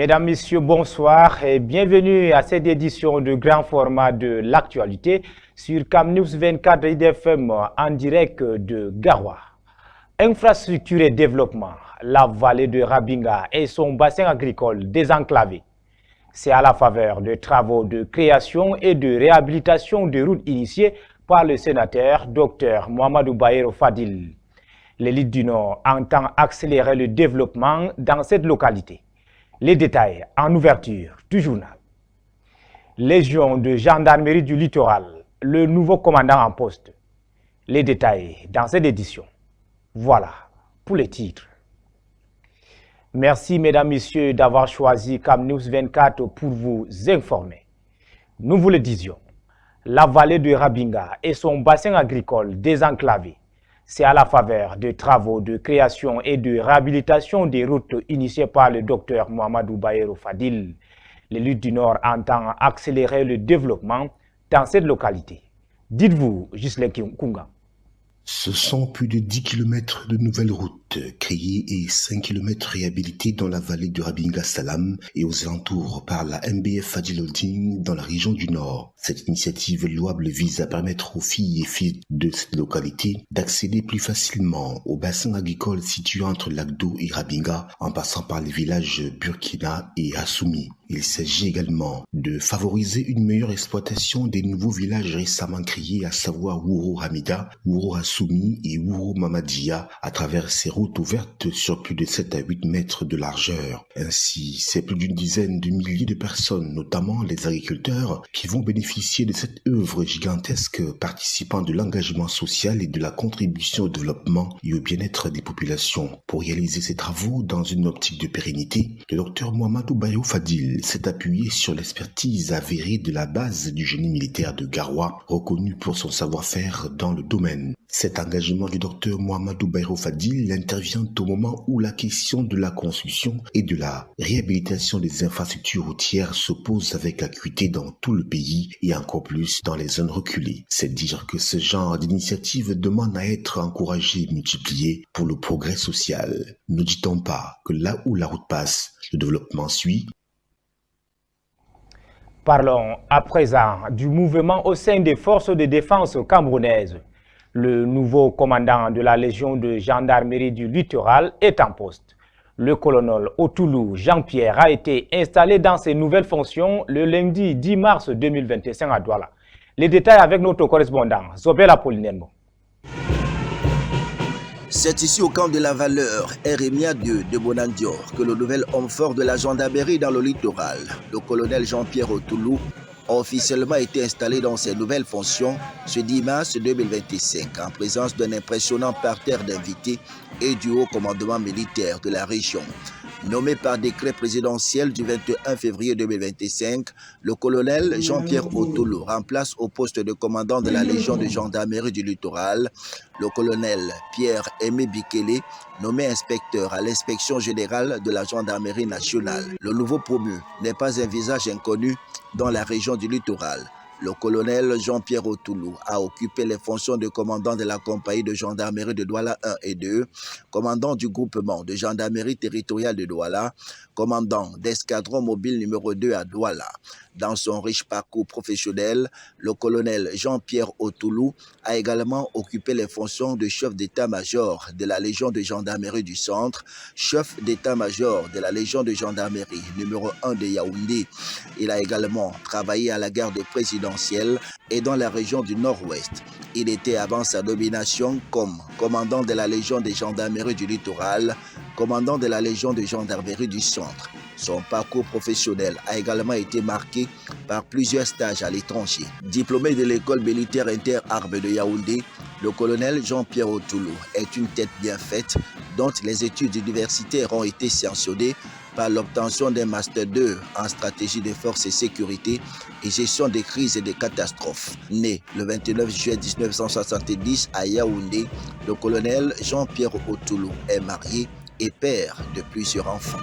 Mesdames, Messieurs, bonsoir et bienvenue à cette édition de grand format de l'actualité sur CamNews 24 IDFM en direct de Garoua. Infrastructure et développement, la vallée de Rabinga et son bassin agricole désenclavé. C'est à la faveur de travaux de création et de réhabilitation de routes initiés par le sénateur Dr Mohamedou Bayero Fadil. L'élite du Nord entend accélérer le développement dans cette localité. Les détails en ouverture du journal. Légion de gendarmerie du littoral, le nouveau commandant en poste. Les détails dans cette édition. Voilà pour les titres. Merci mesdames, messieurs d'avoir choisi CamNews 24 pour vous informer. Nous vous le disions, la vallée de Rabinga et son bassin agricole désenclavé. C'est à la faveur de travaux de création et de réhabilitation des routes initiées par le docteur Mohamedou Bayero Fadil. L'élite du Nord entend accélérer le développement dans cette localité. Dites-vous, Gisle Kunga. Ce sont plus de 10 km de nouvelles routes créées et 5 km réhabilités dans la vallée de Rabinga Salam et aux alentours par la MBF Fadil Holding dans la région du Nord. Cette initiative louable vise à permettre aux filles et filles de cette localité d'accéder plus facilement au bassin agricole situé entre Lagdo et Rabinga en passant par les villages Burkina et Assoumi. Il s'agit également de favoriser une meilleure exploitation des nouveaux villages récemment créés, à savoir Wouro Hamida, Wouro Assoumi et Wouro Mamadia, à travers ces routes ouvertes sur plus de 7 à 8 mètres de largeur. Ainsi, c'est plus d'une dizaine de milliers de personnes, notamment les agriculteurs, qui vont bénéficier de cette œuvre gigantesque, participant de l'engagement social et de la contribution au développement et au bien-être des populations. Pour réaliser ces travaux dans une optique de pérennité, le docteur Mohamedou Bayero Fadil s'est appuyé sur l'expertise avérée de la base du génie militaire de Garoua, reconnu pour son savoir-faire dans le domaine. Cet engagement du docteur Mohamedou Bayero Fadil intervient au moment où la question de la construction et de la réhabilitation des infrastructures routières se pose avec acuité dans tout le pays et encore plus dans les zones reculées. C'est dire que ce genre d'initiative demande à être encouragé et multiplié pour le progrès social. Ne dit-on pas que là où la route passe, le développement suit? Parlons à présent du mouvement au sein des forces de défense camerounaises. Le nouveau commandant de la Légion de gendarmerie du littoral est en poste. Le colonel Otoulou Jean-Pierre a été installé dans ses nouvelles fonctions le lundi 10 mars 2025 à Douala. Les détails avec notre correspondant Zobel Apollinaire. C'est ici au camp de la valeur, Eremia 2 de Bonandior, que le nouvel homme fort de la gendarmerie dans le littoral, le colonel Jean-Pierre Otoulou, a officiellement été installé dans ses nouvelles fonctions ce 10 mars 2025 en présence d'un impressionnant parterre d'invités et du haut commandement militaire de la région. Nommé par décret présidentiel du 21 février 2025, le colonel Jean-Pierre Otoulou remplace au poste de commandant de la Légion de gendarmerie du littoral le colonel Pierre-Aimé Bikele, nommé inspecteur à l'inspection générale de la gendarmerie nationale. Le nouveau promu n'est pas un visage inconnu dans la région du littoral. Le colonel Jean-Pierre Otoulou a occupé les fonctions de commandant de la compagnie de gendarmerie de Douala 1 et 2, commandant du groupement de gendarmerie territoriale de Douala, commandant d'escadron mobile numéro 2 à Douala. Dans son riche parcours professionnel, le colonel Jean-Pierre Otoulou a également occupé les fonctions de chef d'état-major de la Légion de gendarmerie du centre, chef d'état-major de la Légion de gendarmerie numéro 1 de Yaoundé. Il a également travaillé à la garde présidentielle et dans la région du Nord-Ouest. Il était avant sa nomination comme commandant de la Légion des gendarmeries du littoral, commandant de la Légion de gendarmerie du centre. Son parcours professionnel a également été marqué par plusieurs stages à l'étranger. Diplômé de l'école militaire interarmée de Yaoundé, le colonel Jean-Pierre Otoulou est une tête bien faite dont les études universitaires ont été sanctionnées par l'obtention d'un Master 2 en stratégie de force et sécurité et gestion des crises et des catastrophes. Né le 29 juillet 1970 à Yaoundé, le colonel Jean-Pierre Otoulou est marié et père de plusieurs enfants.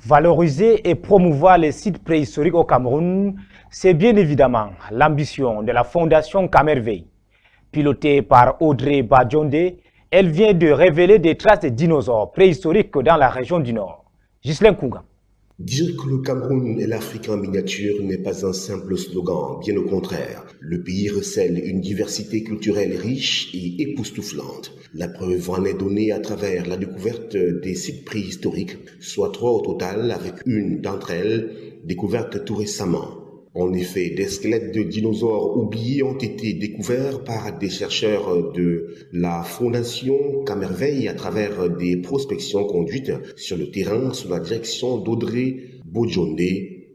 Valoriser et promouvoir les sites préhistoriques au Cameroun, c'est bien évidemment l'ambition de la Fondation Camerveille. Pilotée par Audrey Badjonde, Elle vient de révéler des traces de dinosaures préhistoriques dans la région du Nord. Ghislain Kounga. Dire que le Cameroun est l'Afrique en miniature n'est pas un simple slogan, bien au contraire. Le pays recèle une diversité culturelle riche et époustouflante. La preuve en est donnée à travers la découverte des sites préhistoriques, soit 3 au total, avec une d'entre elles découverte tout récemment. En effet, des squelettes de dinosaures oubliés ont été découverts par des chercheurs de la Fondation Camerveille à travers des prospections conduites sur le terrain sous la direction d'Audrey Bodjonde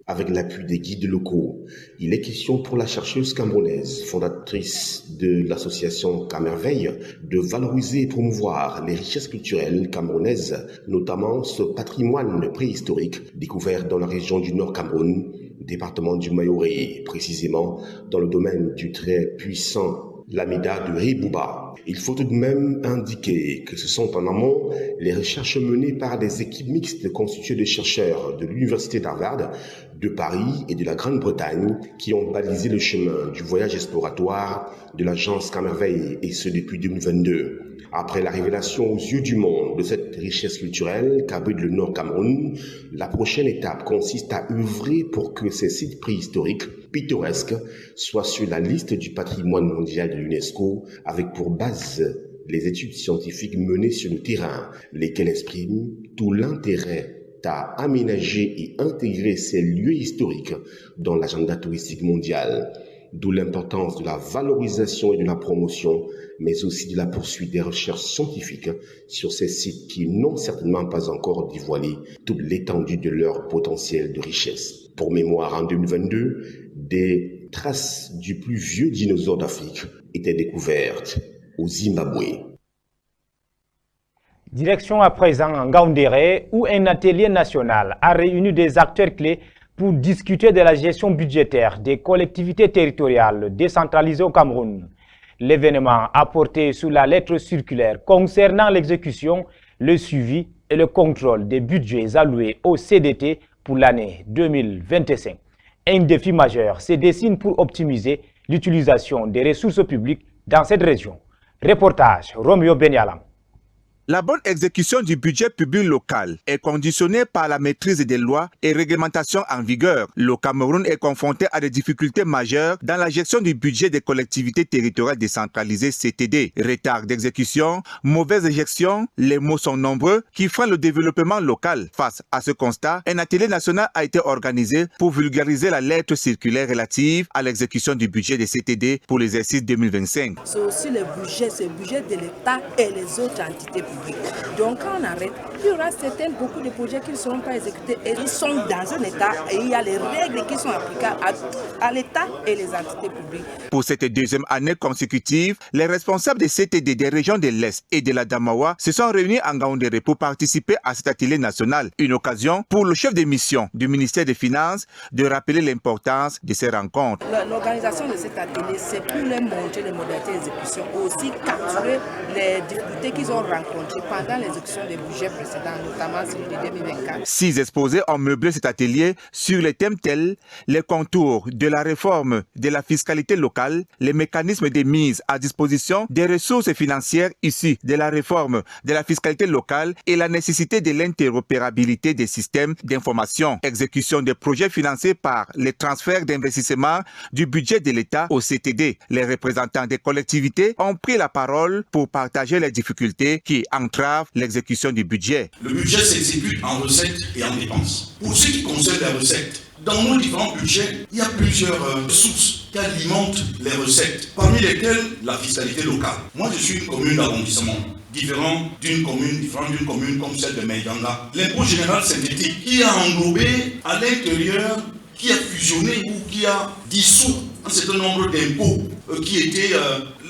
avec l'appui des guides locaux. Il est question pour la chercheuse camerounaise, fondatrice de l'association Camerveille, de valoriser et promouvoir les richesses culturelles camerounaises, notamment ce patrimoine préhistorique découvert dans la région du Nord Cameroun, département du Mayoré, précisément dans le domaine du très puissant Lamida de Ribouba. Il faut tout de même indiquer que ce sont en amont les recherches menées par des équipes mixtes constituées de chercheurs de l'Université d'Harvard, de Paris et de la Grande-Bretagne qui ont balisé le chemin du voyage exploratoire de l'agence Camerveille, et ce depuis 2022. Après la révélation aux yeux du monde de cette richesse culturelle qu'abrite le Nord Cameroun, la prochaine étape consiste à œuvrer pour que ces sites préhistoriques pittoresques soient sur la liste du patrimoine mondial de l'UNESCO, avec pour base les études scientifiques menées sur le terrain, lesquelles expriment tout l'intérêt à aménager et intégrer ces lieux historiques dans l'agenda touristique mondial. D'où l'importance de la valorisation et de la promotion, mais aussi de la poursuite des recherches scientifiques sur ces sites qui n'ont certainement pas encore dévoilé toute l'étendue de leur potentiel de richesse. Pour mémoire, en 2022, des traces du plus vieux dinosaure d'Afrique étaient découvertes au Zimbabwe. Direction à présent en Ngaoundéré, où un atelier national a réuni des acteurs clés pour discuter de la gestion budgétaire des collectivités territoriales décentralisées au Cameroun. L'événement a porté sur la lettre circulaire concernant l'exécution, le suivi et le contrôle des budgets alloués au CDT pour l'année 2025. Un défi majeur se dessine pour optimiser l'utilisation des ressources publiques dans cette région. Reportage Romeo Benyalam. La bonne exécution du budget public local est conditionnée par la maîtrise des lois et réglementations en vigueur. Le Cameroun est confronté à des difficultés majeures dans la gestion du budget des collectivités territoriales décentralisées CTD. Retard d'exécution, mauvaise gestion, les mots sont nombreux qui freinent le développement local. Face à ce constat, un atelier national a été organisé pour vulgariser la lettre circulaire relative à l'exécution du budget des CTD pour l'exercice 2025. C'est aussi le budget de l'État et les autres entités publiques. Donc quand on arrête, il y aura beaucoup de projets qui ne seront pas exécutés et ils sont dans un État et il y a les règles qui sont applicables à l'État et les entités publiques. Pour cette deuxième année consécutive, les responsables des CTD des régions de l'Est et de la Damawa se sont réunis en Ngaoundéré pour participer à cet atelier national. Une occasion pour le chef de mission du ministère des Finances de rappeler l'importance de ces rencontres. L'organisation de cet atelier, c'est pour leur montrer les modalités d'exécution, aussi capturer les difficultés qu'ils ont rencontrées pendant l'exécution des budgets précédents, notamment celui de 2024. 6 exposés ont meublé cet atelier sur les thèmes tels les contours de la réforme de la fiscalité locale, les mécanismes de mise à disposition des ressources financières issues de la réforme de la fiscalité locale et la nécessité de l'interopérabilité des systèmes d'information, exécution des projets financés par les transferts d'investissement du budget de l'État au CTD. Les représentants des collectivités ont pris la parole pour partager les difficultés qui entrave l'exécution du budget. Le budget s'exécute en recettes et en dépenses. Pour ce qui concerne les recettes, dans nos différents budgets, il y a plusieurs sources qui alimentent les recettes, parmi lesquelles la fiscalité locale. Moi, je suis une commune d'arrondissement, différente d'une commune comme celle de Meidanga. L'impôt général synthétique qui a englobé à l'intérieur, qui a fusionné ou qui a dissous un certain nombre d'impôts qui étaient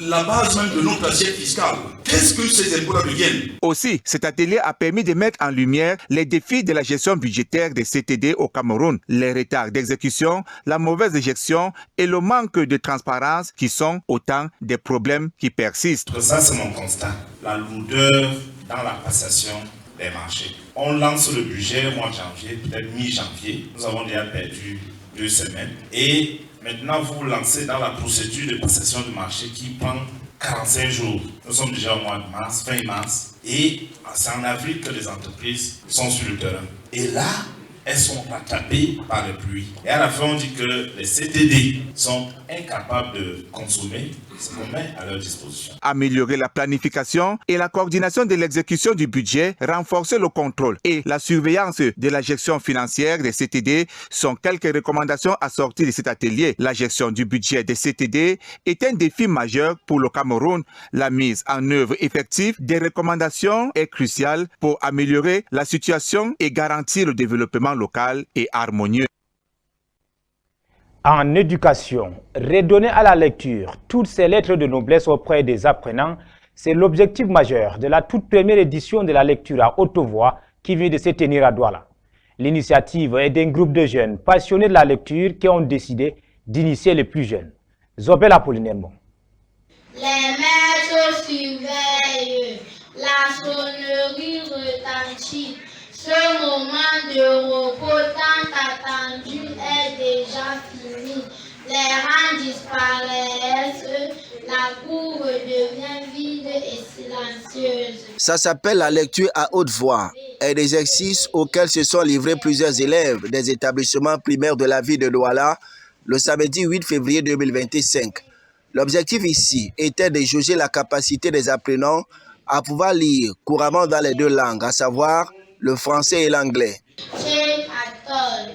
la base même de notre assiette fiscale. Qu'est-ce que ces impôts-là deviennent? Aussi, cet atelier a permis de mettre en lumière les défis de la gestion budgétaire des CTD au Cameroun, les retards d'exécution, la mauvaise gestion et le manque de transparence qui sont autant des problèmes qui persistent. Ça, c'est mon constat. La lourdeur dans la passation des marchés. On lance le budget au mois de janvier, peut-être mi-janvier. Nous avons déjà perdu 2 semaines. Et maintenant, vous vous lancez dans la procédure de passation de marché qui prend 45 jours. Nous sommes déjà au mois de mars, fin mars, et c'est en avril que les entreprises sont sur le terrain. Et là, elles sont rattrapées par les pluies. Et à la fin, on dit que les CTD sont incapables de consommer ce qu'on met à leur disposition. Améliorer la planification et la coordination de l'exécution du budget, renforcer le contrôle et la surveillance de la gestion financière des CTD sont quelques recommandations assorties de cet atelier. La gestion du budget des CTD est un défi majeur pour le Cameroun. La mise en œuvre effective des recommandations est cruciale pour améliorer la situation et garantir le développement local et harmonieux. En éducation, redonner à la lecture toutes ces lettres de noblesse auprès des apprenants, c'est l'objectif majeur de la toute première édition de la lecture à haute voix qui vient de se tenir à Douala. L'initiative est d'un groupe de jeunes passionnés de la lecture qui ont décidé d'initier les plus jeunes. Zobel Apollinaire. Les maîtres surveillent, la sonnerie retentit. Ce moment de repos tant attendu est déjà fini. Les rangs disparaissent, la cour devient vide et silencieuse. Ça s'appelle la lecture à haute voix, un exercice auquel se sont livrés plusieurs élèves des établissements primaires de la ville de Douala le samedi 8 février 2025. L'objectif ici était de jauger la capacité des apprenants à pouvoir lire couramment dans les deux langues, à savoir le français et l'anglais. Change at all.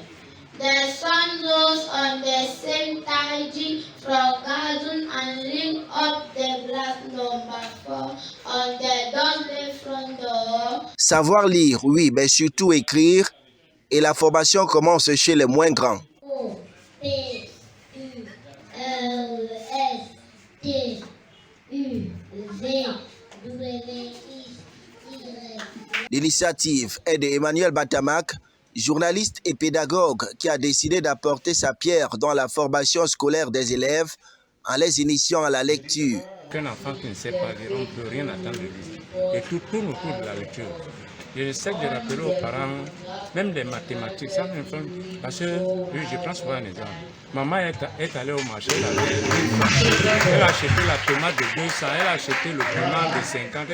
The sun rose on the same tide from garden and lit up the black number 4 on the double front door. Savoir lire, oui, mais surtout écrire, et la formation commence chez les moins grands. O, P, U, L, S, T, U, V, W, X, Y. L'initiative est d'Emmanuel Batamak, journaliste et pédagogue qui a décidé d'apporter sa pierre dans la formation scolaire des élèves en les initiant à la lecture. Qu'un enfant qui ne sait pas lire, on ne peut rien attendre de lui. Et tout tourne autour de la lecture. J'essaie de rappeler aux parents, même des mathématiques, ça me fait, parce que je prends souvent un exemple. Maman est allée au marché, elle a acheté la tomate de 200, elle a acheté le piment de 50.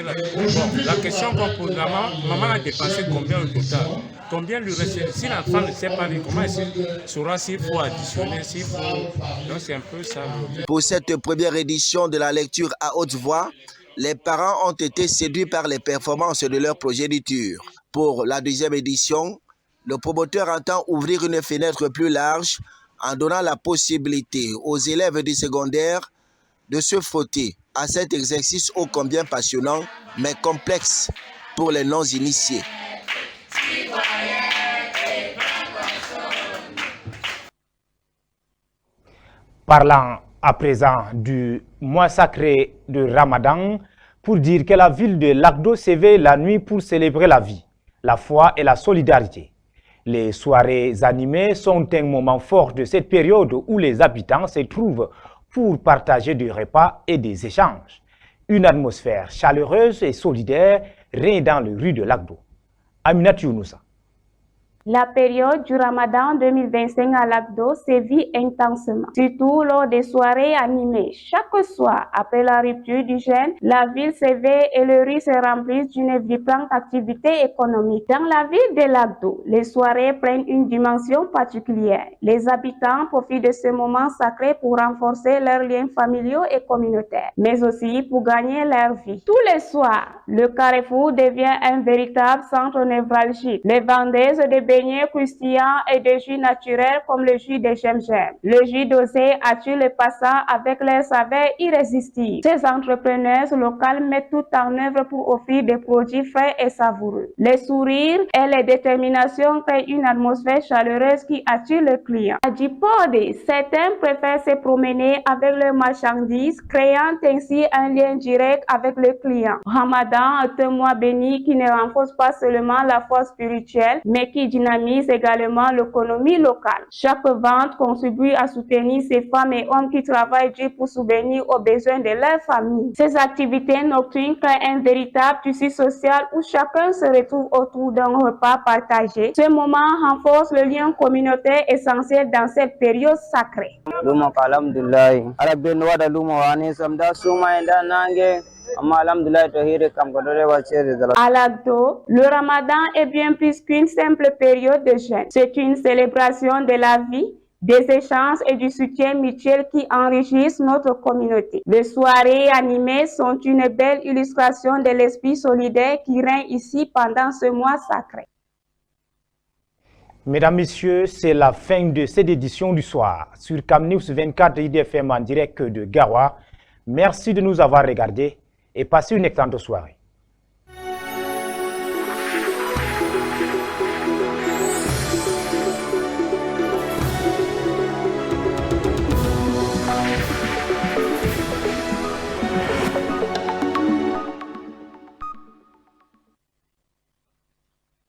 Bon, la question qu'on pose, maman a dépensé combien au total? Combien lui reste? Si l'enfant ne sait pas lire, comment il saura s'il faut additionner, s'il faut... Donc c'est un peu ça. Pour cette première édition de la lecture à haute voix, les parents ont été séduits par les performances de leur progéniture. Pour la deuxième édition, le promoteur entend ouvrir une fenêtre plus large en donnant la possibilité aux élèves du secondaire de se frotter à cet exercice ô combien passionnant, mais complexe pour les non-initiés. Parlant à présent du mois sacré de Ramadan, pour dire que la ville de Lagdo s'éveille la nuit pour célébrer la vie, la foi et la solidarité. Les soirées animées sont un moment fort de cette période où les habitants se trouvent pour partager des repas et des échanges. Une atmosphère chaleureuse et solidaire règne dans les rues de Lagdo. Aminat Younoussa. La période du Ramadan 2025 à Lagdo sévit intensement, surtout lors des soirées animées. Chaque soir, après la rupture du jeûne, la ville s'éveille et les rues se remplissent d'une vibrante activité économique. Dans la ville de Lagdo, les soirées prennent une dimension particulière. Les habitants profitent de ce moment sacré pour renforcer leurs liens familiaux et communautaires, mais aussi pour gagner leur vie. Tous les soirs, le carrefour devient un véritable centre névralgique. Les vendeuses de beignets croustillants et de jus naturels comme le jus de gingembre. Le jus dosé attire les passants avec leur saveur irrésistible. Ces entrepreneurs locaux mettent tout en œuvre pour offrir des produits frais et savoureux. Les sourires et les déterminations créent une atmosphère chaleureuse qui attire le client. À Djipode, certains préfèrent se promener avec leurs marchandises, créant ainsi un lien direct avec le client. Ramadan est un mois béni qui ne renforce pas seulement la foi spirituelle, mais qui dynamise également l'économie locale. Chaque vente contribue à soutenir ces femmes et hommes qui travaillent dur pour subvenir aux besoins de leur famille. Ces activités nocturnes créent un véritable tissu social où chacun se retrouve autour d'un repas partagé. Ce moment renforce le lien communautaire essentiel dans cette période sacrée. À l'Agdo, le Ramadan est bien plus qu'une simple période de jeûne. C'est une célébration de la vie, des échanges et du soutien mutuel qui enrichissent notre communauté. Les soirées animées sont une belle illustration de l'esprit solidaire qui règne ici pendant ce mois sacré. Mesdames, Messieurs, c'est la fin de cette édition du soir sur CamNews 24 IDFM en direct de Garoua. Merci de nous avoir regardés et passez une excellente soirée.